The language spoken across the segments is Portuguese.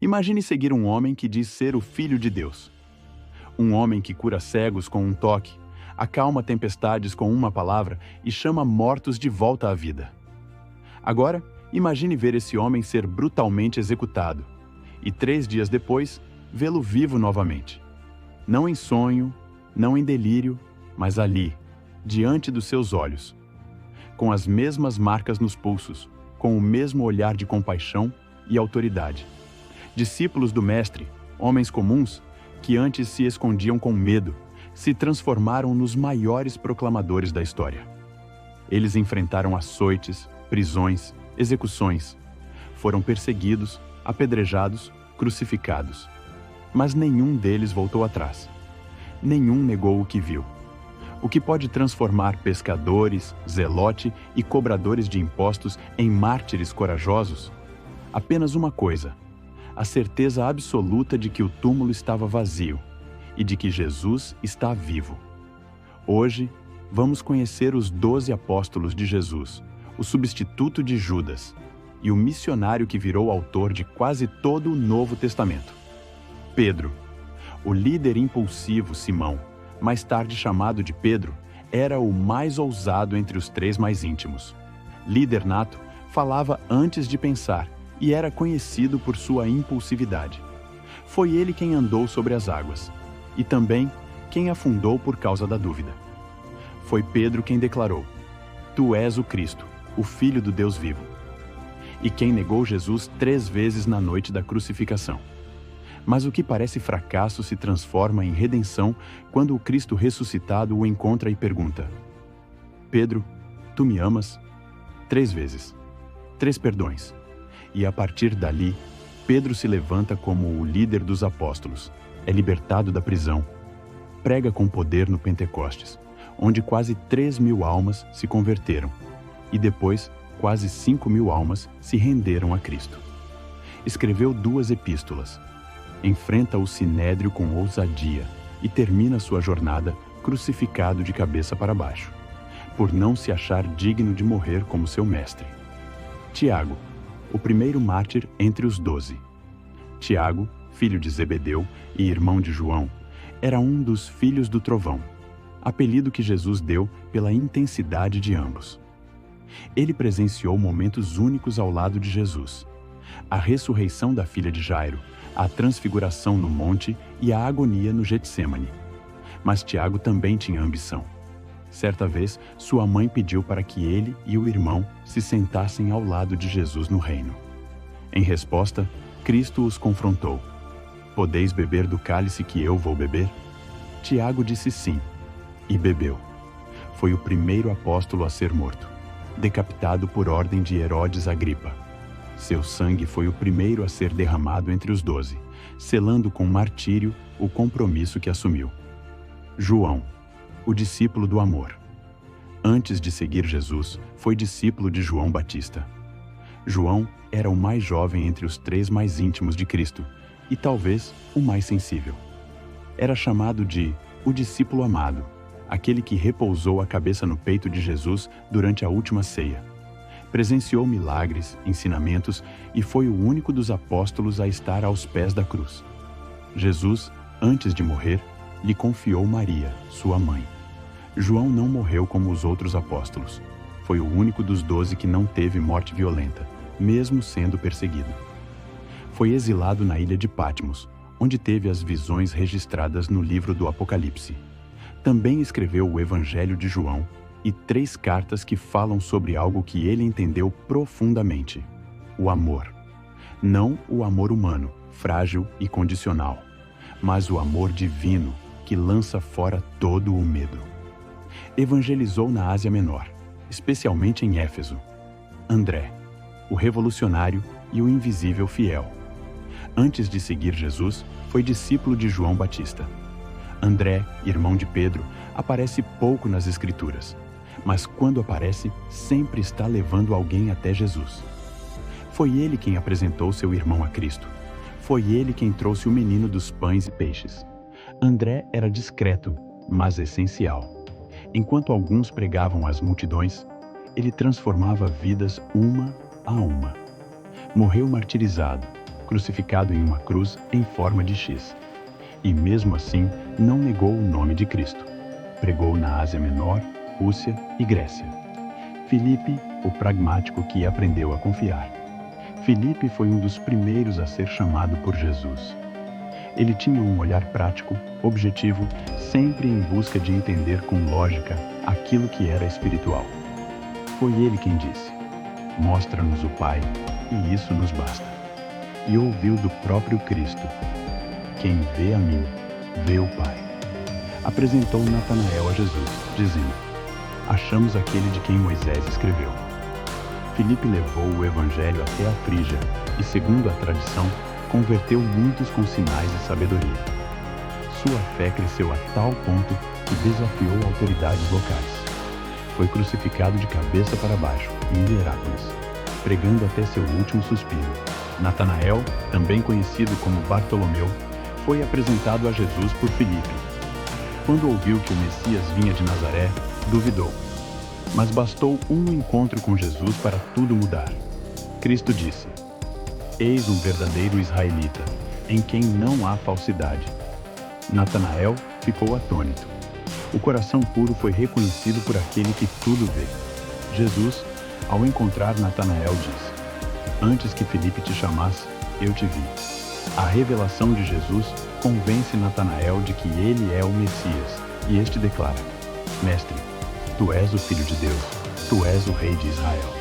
Imagine seguir um homem que diz ser o Filho de Deus. Um homem que cura cegos com um toque, acalma tempestades com uma palavra e chama mortos de volta à vida. Agora, imagine ver esse homem ser brutalmente executado e 3 dias depois, vê-lo vivo novamente. Não em sonho, não em delírio, mas ali, diante dos seus olhos, com as mesmas marcas nos pulsos, com o mesmo olhar de compaixão e autoridade. Discípulos do Mestre, homens comuns, que antes se escondiam com medo, se transformaram nos maiores proclamadores da história. Eles enfrentaram açoites, prisões, execuções. Foram perseguidos, apedrejados, crucificados. Mas nenhum deles voltou atrás. Nenhum negou o que viu. O que pode transformar pescadores, zelote e cobradores de impostos em mártires corajosos? Apenas uma coisa: a certeza absoluta de que o túmulo estava vazio e de que Jesus está vivo. Hoje, vamos conhecer os 12 apóstolos de Jesus, o substituto de Judas e o missionário que virou autor de quase todo o Novo Testamento. Pedro. O líder impulsivo Simão, mais tarde chamado de Pedro, era o mais ousado entre os 3 mais íntimos. Líder nato, falava antes de pensar e era conhecido por sua impulsividade. Foi ele quem andou sobre as águas e também quem afundou por causa da dúvida. Foi Pedro quem declarou: "Tu és o Cristo, o Filho do Deus vivo." E quem negou Jesus 3 vezes na noite da crucificação. Mas o que parece fracasso se transforma em redenção quando o Cristo ressuscitado o encontra e pergunta: "Pedro, tu me amas?" 3 vezes. 3 perdões. E a partir dali, Pedro se levanta como o líder dos apóstolos, é libertado da prisão, prega com poder no Pentecostes, onde quase 3.000 almas se converteram, e depois quase 5.000 almas se renderam a Cristo. Escreveu 2 epístolas, enfrenta o sinédrio com ousadia e termina sua jornada crucificado de cabeça para baixo, por não se achar digno de morrer como seu mestre. Tiago, o primeiro mártir entre os 12. Tiago, filho de Zebedeu e irmão de João, era um dos filhos do trovão, apelido que Jesus deu pela intensidade de ambos. Ele presenciou momentos únicos ao lado de Jesus: a ressurreição da filha de Jairo, a transfiguração no monte e a agonia no Getsêmani. Mas Tiago também tinha ambição. Certa vez, sua mãe pediu para que ele e o irmão se sentassem ao lado de Jesus no reino. Em resposta, Cristo os confrontou: "Podeis beber do cálice que eu vou beber?" Tiago disse sim, e bebeu. Foi o primeiro apóstolo a ser morto, decapitado por ordem de Herodes Agripa. Seu sangue foi o primeiro a ser derramado entre os 12, selando com martírio o compromisso que assumiu. João, o discípulo do amor. Antes de seguir Jesus, foi discípulo de João Batista. João era o mais jovem entre os 3 mais íntimos de Cristo e talvez o mais sensível. Era chamado de o discípulo amado, aquele que repousou a cabeça no peito de Jesus durante a última ceia. Presenciou milagres, ensinamentos e foi o único dos apóstolos a estar aos pés da cruz. Jesus, antes de morrer, lhe confiou Maria, sua mãe. João não morreu como os outros apóstolos. Foi o único dos 12 que não teve morte violenta, mesmo sendo perseguido. Foi exilado na ilha de Patmos, onde teve as visões registradas no livro do Apocalipse. Também escreveu o Evangelho de João e 3 cartas que falam sobre algo que ele entendeu profundamente: o amor. Não o amor humano, frágil e condicional, mas o amor divino que lança fora todo o medo. Evangelizou na Ásia Menor, especialmente em Éfeso. André, o revolucionário e o invisível fiel. Antes de seguir Jesus, foi discípulo de João Batista. André, irmão de Pedro, aparece pouco nas Escrituras, mas quando aparece, sempre está levando alguém até Jesus. Foi ele quem apresentou seu irmão a Cristo. Foi ele quem trouxe o menino dos pães e peixes. André era discreto, mas essencial. Enquanto alguns pregavam às multidões, ele transformava vidas uma a uma. Morreu martirizado, crucificado em uma cruz em forma de X. E mesmo assim, não negou o nome de Cristo. Pregou na Ásia Menor, Rússia e Grécia. Filipe, o pragmático que aprendeu a confiar. Filipe foi um dos primeiros a ser chamado por Jesus. Ele tinha um olhar prático, objetivo, sempre em busca de entender com lógica aquilo que era espiritual. Foi ele quem disse: "Mostra-nos o Pai, e isso nos basta." E ouviu do próprio Cristo: "Quem vê a mim, vê o Pai." Apresentou Natanael a Jesus, dizendo: "Achamos aquele de quem Moisés escreveu." Filipe levou o evangelho até a Frígia e, segundo a tradição, converteu muitos com sinais e sabedoria. Sua fé cresceu a tal ponto que desafiou autoridades locais. Foi crucificado de cabeça para baixo, em Hierápolis, pregando até seu último suspiro. Natanael, também conhecido como Bartolomeu, foi apresentado a Jesus por Filipe. Quando ouviu que o Messias vinha de Nazaré, duvidou. Mas bastou um encontro com Jesus para tudo mudar. Cristo disse: "Eis um verdadeiro israelita, em quem não há falsidade." Natanael ficou atônito. O coração puro foi reconhecido por aquele que tudo vê. Jesus, ao encontrar Natanael, disse: "Antes que Filipe te chamasse, eu te vi." A revelação de Jesus convence Natanael de que ele é o Messias, e este declara: "Mestre, tu és o Filho de Deus, tu és o Rei de Israel."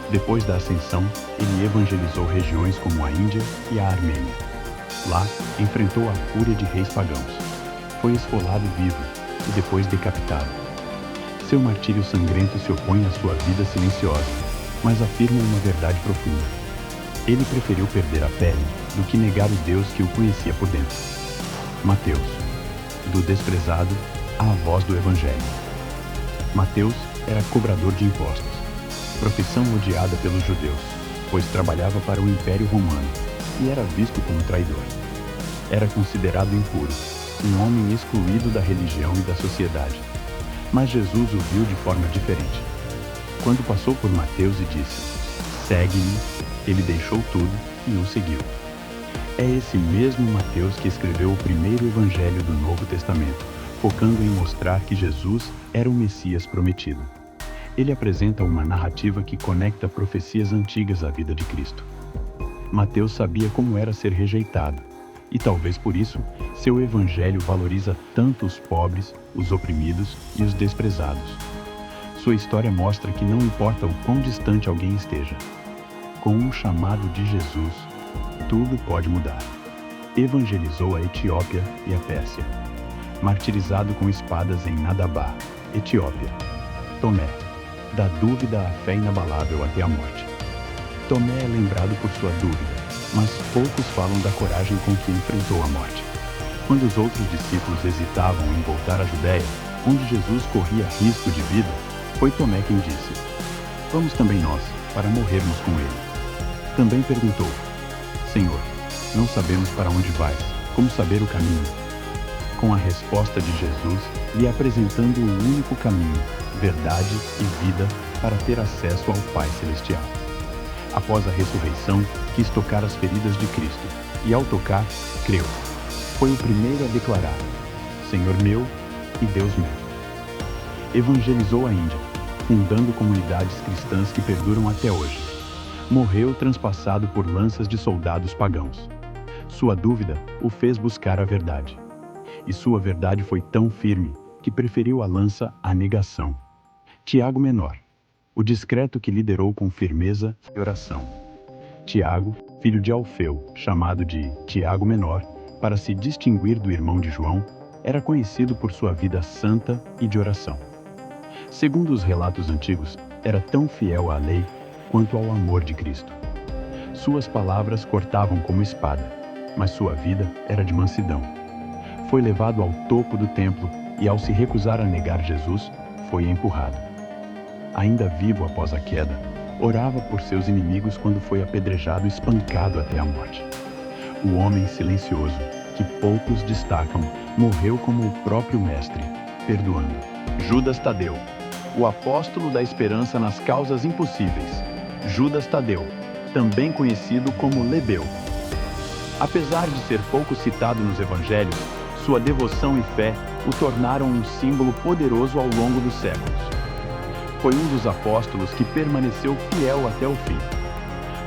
Depois da ascensão, ele evangelizou regiões como a Índia e a Armênia. Lá, enfrentou a fúria de reis pagãos. Foi esfolado vivo e depois decapitado. Seu martírio sangrento se opõe à sua vida silenciosa, mas afirma uma verdade profunda. Ele preferiu perder a pele do que negar o Deus que o conhecia por dentro. Mateus. Do desprezado à voz do Evangelho. Mateus era cobrador de impostos, profissão odiada pelos judeus, pois trabalhava para o Império Romano e era visto como traidor. Era considerado impuro, um homem excluído da religião e da sociedade. Mas Jesus o viu de forma diferente. Quando passou por Mateus e disse: "Segue-me", ele deixou tudo e o seguiu. É esse mesmo Mateus que escreveu o primeiro evangelho do Novo Testamento, focando em mostrar que Jesus era o Messias prometido. Ele apresenta uma narrativa que conecta profecias antigas à vida de Cristo. Mateus sabia como era ser rejeitado, e talvez por isso, seu evangelho valoriza tanto os pobres, os oprimidos e os desprezados. Sua história mostra que não importa o quão distante alguém esteja, com um chamado de Jesus, tudo pode mudar. Evangelizou a Etiópia e a Pérsia. Martirizado com espadas em Nadabá, Etiópia. Tomé. Da dúvida à fé inabalável até a morte. Tomé é lembrado por sua dúvida, mas poucos falam da coragem com que enfrentou a morte. Quando os outros discípulos hesitavam em voltar à Judéia, onde Jesus corria risco de vida, foi Tomé quem disse: "Vamos também nós, para morrermos com ele." Também perguntou: "Senhor, não sabemos para onde vais, como saber o caminho?" Com a resposta de Jesus, lhe apresentando o único caminho, verdade e vida para ter acesso ao Pai Celestial. Após a ressurreição, quis tocar as feridas de Cristo, e ao tocar, creu. Foi o primeiro a declarar: "Senhor meu e Deus meu." Evangelizou a Índia, fundando comunidades cristãs que perduram até hoje. Morreu transpassado por lanças de soldados pagãos. Sua dúvida o fez buscar a verdade. E sua verdade foi tão firme que preferiu a lança à negação. Tiago Menor, o discreto que liderou com firmeza e oração. Tiago, filho de Alfeu, chamado de Tiago Menor, para se distinguir do irmão de João, era conhecido por sua vida santa e de oração. Segundo os relatos antigos, era tão fiel à lei quanto ao amor de Cristo. Suas palavras cortavam como espada, mas sua vida era de mansidão. Foi levado ao topo do templo e, ao se recusar a negar Jesus, foi empurrado. Ainda vivo após a queda, orava por seus inimigos quando foi apedrejado e espancado até a morte. O homem silencioso, que poucos destacam, morreu como o próprio Mestre, perdoando. Judas Tadeu, o apóstolo da esperança nas causas impossíveis. Judas Tadeu, também conhecido como Lebeu. Apesar de ser pouco citado nos evangelhos, sua devoção e fé o tornaram um símbolo poderoso ao longo dos séculos. Foi um dos apóstolos que permaneceu fiel até o fim.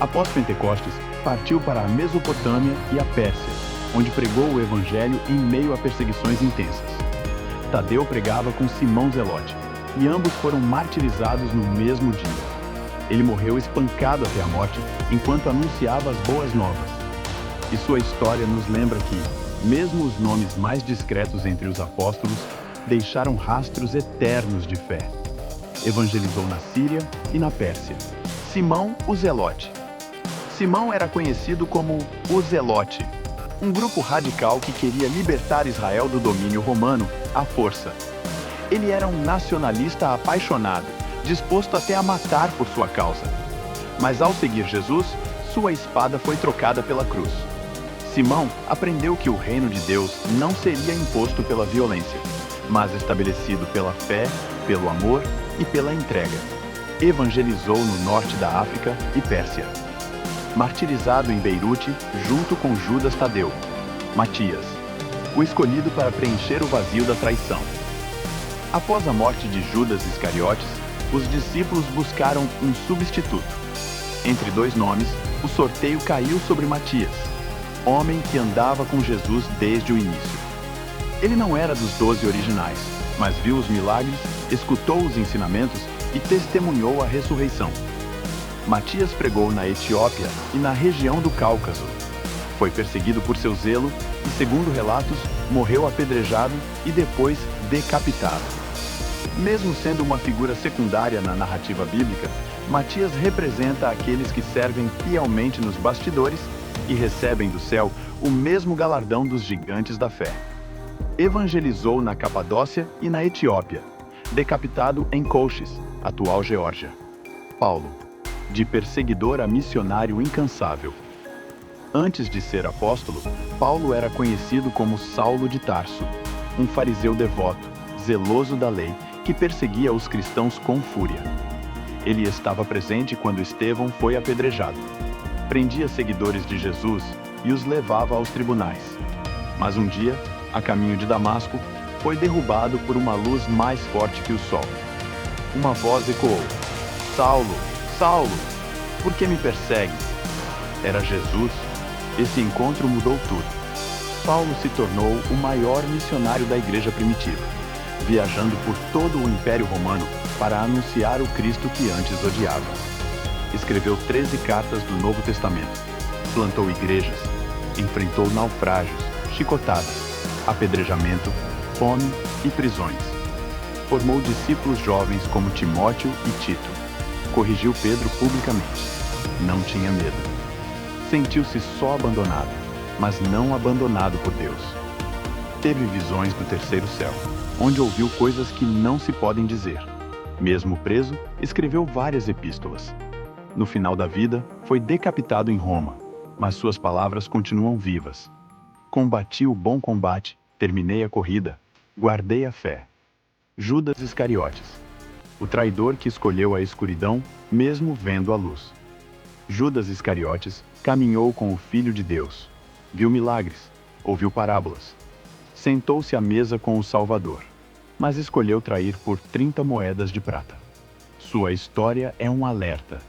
Após Pentecostes, partiu para a Mesopotâmia e a Pérsia, onde pregou o evangelho em meio a perseguições intensas. Tadeu pregava com Simão Zelote, e ambos foram martirizados no mesmo dia. Ele morreu espancado até a morte, enquanto anunciava as boas novas. E sua história nos lembra que, mesmo os nomes mais discretos entre os apóstolos, deixaram rastros eternos de fé. Evangelizou na Síria e na Pérsia. Simão, o Zelote. Simão era conhecido como o Zelote, um grupo radical que queria libertar Israel do domínio romano à força. Ele era um nacionalista apaixonado, disposto até a matar por sua causa. Mas ao seguir Jesus, sua espada foi trocada pela cruz. Simão aprendeu que o reino de Deus não seria imposto pela violência, mas estabelecido pela fé, pelo amor e pela entrega. Evangelizou no norte da África e Pérsia. Martirizado em Beirute, junto com Judas Tadeu. Matias, o escolhido para preencher o vazio da traição. Após a morte de Judas Iscariotes, os discípulos buscaram um substituto. Entre dois nomes, o sorteio caiu sobre Matias, homem que andava com Jesus desde o início. Ele não era dos 12 originais, mas viu os milagres, escutou os ensinamentos e testemunhou a ressurreição. Matias pregou na Etiópia e na região do Cáucaso. Foi perseguido por seu zelo e, segundo relatos, morreu apedrejado e depois decapitado. Mesmo sendo uma figura secundária na narrativa bíblica, Matias representa aqueles que servem fielmente nos bastidores e recebem do céu o mesmo galardão dos gigantes da fé. Evangelizou na Capadócia e na Etiópia, decapitado em Colchis, atual Geórgia. Paulo, de perseguidor a missionário incansável. Antes de ser apóstolo, Paulo era conhecido como Saulo de Tarso, um fariseu devoto, zeloso da lei, que perseguia os cristãos com fúria. Ele estava presente quando Estevão foi apedrejado. Prendia seguidores de Jesus e os levava aos tribunais. Mas um dia, a caminho de Damasco, foi derrubado por uma luz mais forte que o sol. Uma voz ecoou: Saulo, Saulo, por que me persegues? Era Jesus. Esse encontro mudou tudo. Paulo se tornou o maior missionário da igreja primitiva, viajando por todo o Império Romano para anunciar o Cristo que antes odiava. Escreveu 13 cartas do Novo Testamento, plantou igrejas, enfrentou naufrágios, chicotadas, apedrejamento, fome e prisões. Formou discípulos jovens como Timóteo e Tito. Corrigiu Pedro publicamente. Não tinha medo. Sentiu-se só abandonado, mas não abandonado por Deus. Teve visões do terceiro céu, onde ouviu coisas que não se podem dizer. Mesmo preso, escreveu várias epístolas. No final da vida, foi decapitado em Roma, mas suas palavras continuam vivas. Combati o bom combate, terminei a corrida, guardei a fé. Judas Iscariotes, o traidor que escolheu a escuridão, mesmo vendo a luz. Judas Iscariotes caminhou com o Filho de Deus, viu milagres, ouviu parábolas. Sentou-se à mesa com o Salvador, mas escolheu trair por 30 moedas de prata. Sua história é um alerta.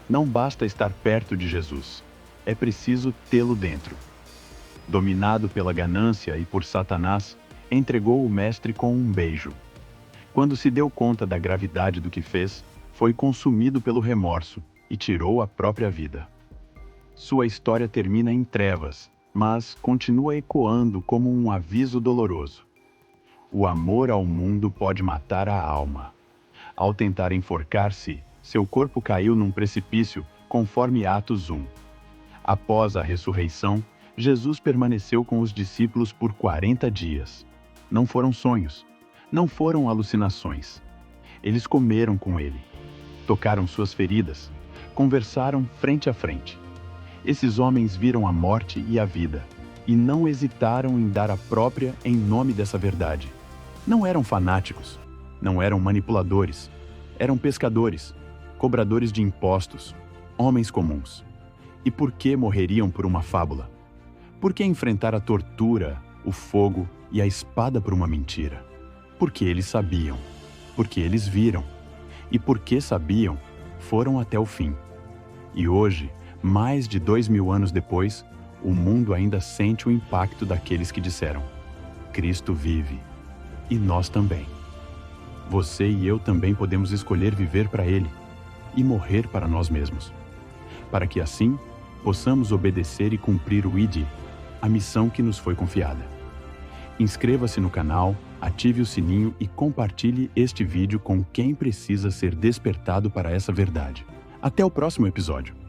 Não basta estar perto de Jesus, é preciso tê-lo dentro. Dominado pela ganância e por Satanás, entregou o Mestre com um beijo. Quando se deu conta da gravidade do que fez, foi consumido pelo remorso e tirou a própria vida. Sua história termina em trevas, mas continua ecoando como um aviso doloroso. O amor ao mundo pode matar a alma. Ao tentar enforcar-se, seu corpo caiu num precipício, conforme Atos 1. Após a ressurreição, Jesus permaneceu com os discípulos por 40 dias. Não foram sonhos, não foram alucinações. Eles comeram com ele, tocaram suas feridas, conversaram frente a frente. Esses homens viram a morte e a vida, e não hesitaram em dar a própria em nome dessa verdade. Não eram fanáticos, não eram manipuladores, eram pescadores, cobradores de impostos, homens comuns. E por que morreriam por uma fábula? Por que enfrentar a tortura, o fogo e a espada por uma mentira? Porque eles sabiam, porque eles viram, e porque sabiam, foram até o fim. E hoje, mais de 2000 anos depois, o mundo ainda sente o impacto daqueles que disseram: Cristo vive, e nós também. Você e eu também podemos escolher viver para Ele e morrer para nós mesmos, para que assim possamos obedecer e cumprir o ID, a missão que nos foi confiada. Inscreva-se no canal, ative o sininho e compartilhe este vídeo com quem precisa ser despertado para essa verdade. Até o próximo episódio.